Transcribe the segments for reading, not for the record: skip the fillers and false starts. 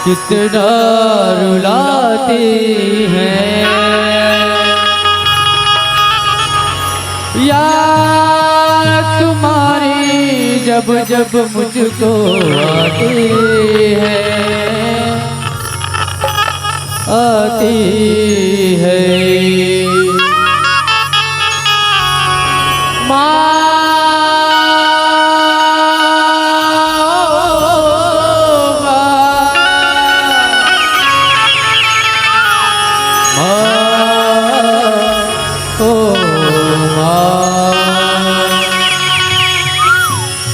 कितना रुलाती हैं यार तुम्हारी जब जब मुझको आती है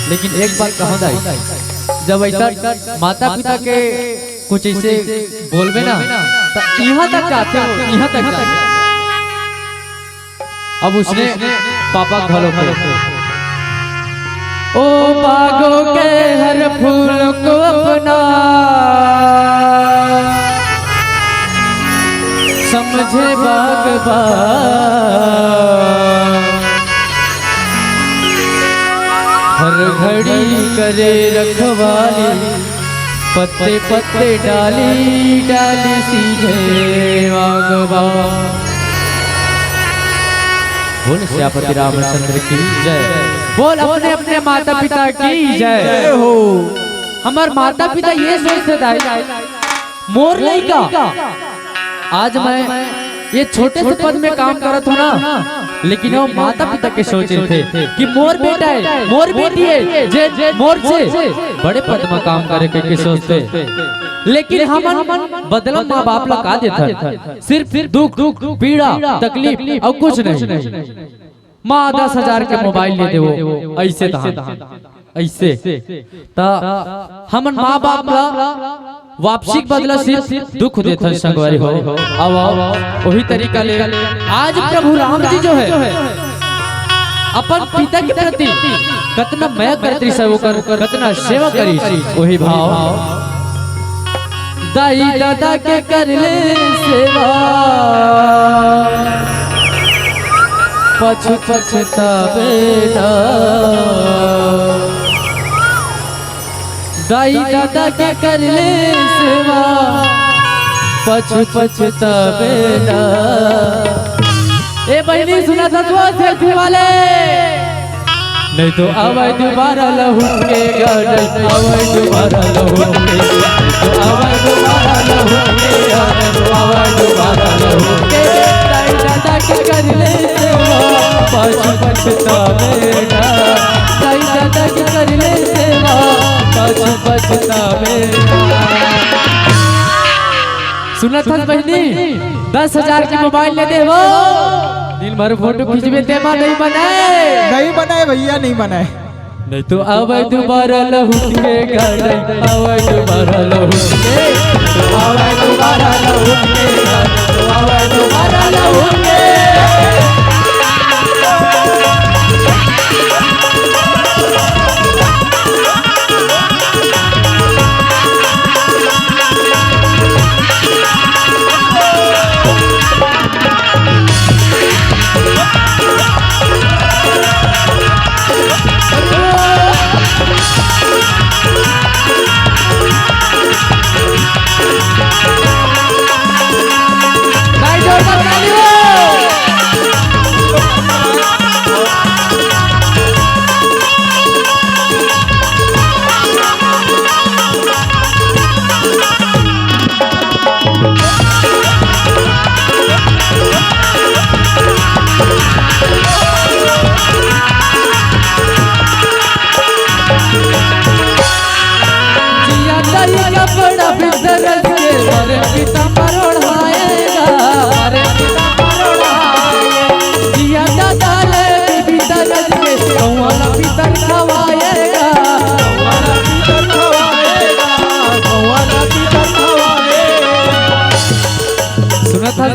लेकिन एक बात कहूँ दाई, जब ऐसा माता पिता के कुछ ऐसे बोलबे ना तो यहाँ तक जाते हो, यहाँ तक जाते। अब उसने पापा घरों पे ओ बागों के हर फूल को अपना समझे बागबान, हर घड़ी करे रखवाली पत्ते पत्ते डाली डाली सीधे बागबान। बोल श्यामपति रामचंद्र की जय, बोल अपने अपने माता पिता की जय हो। हमार माता पिता ये सोचते थे मोर लइका, आज मैं ये छोटे से पद में काम करत हो ना, लेकिन वो माता पिता के सोच रहे थे कि मोर बेटा है, मोर बेटी है, जे मोर से बड़े पद में काम करे के सोचते। लेकिन हम बदला माँ बाप ला का देता, सिर्फ दुख पीड़ा तकलीफ और कुछ नहीं। माँ 10,000 के मोबाइल ले दे वो ऐसे ऐसे हम माँ बाप ला वापसी बदला सिर्फ दुख देता संगवारी हो। अब वही तरीका ले आज प्रभु राम जी जो है अपन पिता के प्रति कितना मैं करती सब कितना सेवा करी, वही भाव दाई दादा के कर ले सेवा पछतावे ना, दाई दादा के कर ले सेवा पछतावे ना। ए बहनी सुना था तो सेल्फी वाले, नहीं तो आवाज दोबारा लहुट के गार्डन, आवाज दोबारा लहुट के, तो आवाज दोबारा लहुट के गार्डन, आवाज दोबारा लहुट के। दाई दादा के कर ले सेवा पछतावे ना, दाई दादा के कर ले सेवा पछतावे ना। सुना था बहनी 10,000 की मोबाइल ले दे वो दिन भर फोटो खींचबे तेमा नहीं बनाए भैया नहीं बनाए। नहीं तो आवे दोबारा लहुट के गाड़ी, आवे दोबारा लहुट के, तो आवे दोबारा लहुट के गाड़ी, तो आवे दोबारा लहुट के।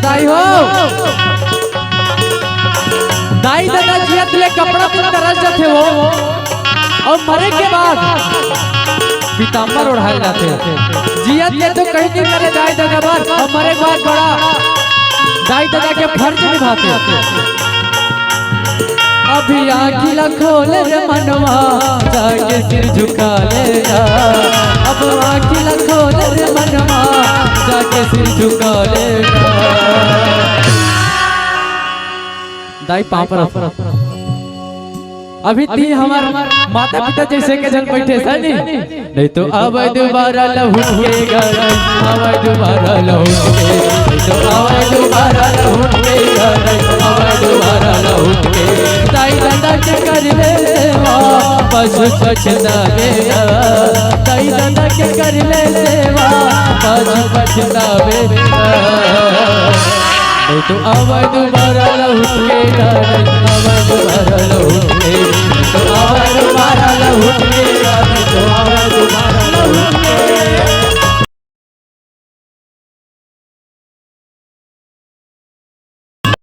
दाई हो दाई दादा जियत ले कपड़ा तरस जाते हो और मरे के बाद पीताम्बर ओढ़ाए जाते। जियत ले तो कहीं नहीं करे दाई दादा बार, और मरे के बाद बड़ा दाई दादा के फर्ज निभाते। अभी आँखिला खोल रे मनवा जाके सिर झुका लेगा। अब आँखिला खोल रे मनवा जाके सिर झुका लेगा। दाई पाँव पर अभी ती हमार माता पिता जैसे के जन बैठे सनी नहीं तो अब दोबारा लौटेगा। अब दोबारा लौटेगा नहीं तो अब दोबारा लौटेगा। अब दोबारा लौटेगा। दाई दादा के कर ले सेवा बस पछतावेगा। दाई दादा के कर ले सेवा बस पछतावेगा। नहीं तो अब दोबारा लौटेगा। अब दोबारा लौटेगा तो अब दोबारा लौटेगा। तो अब दोबारा लौटेगा।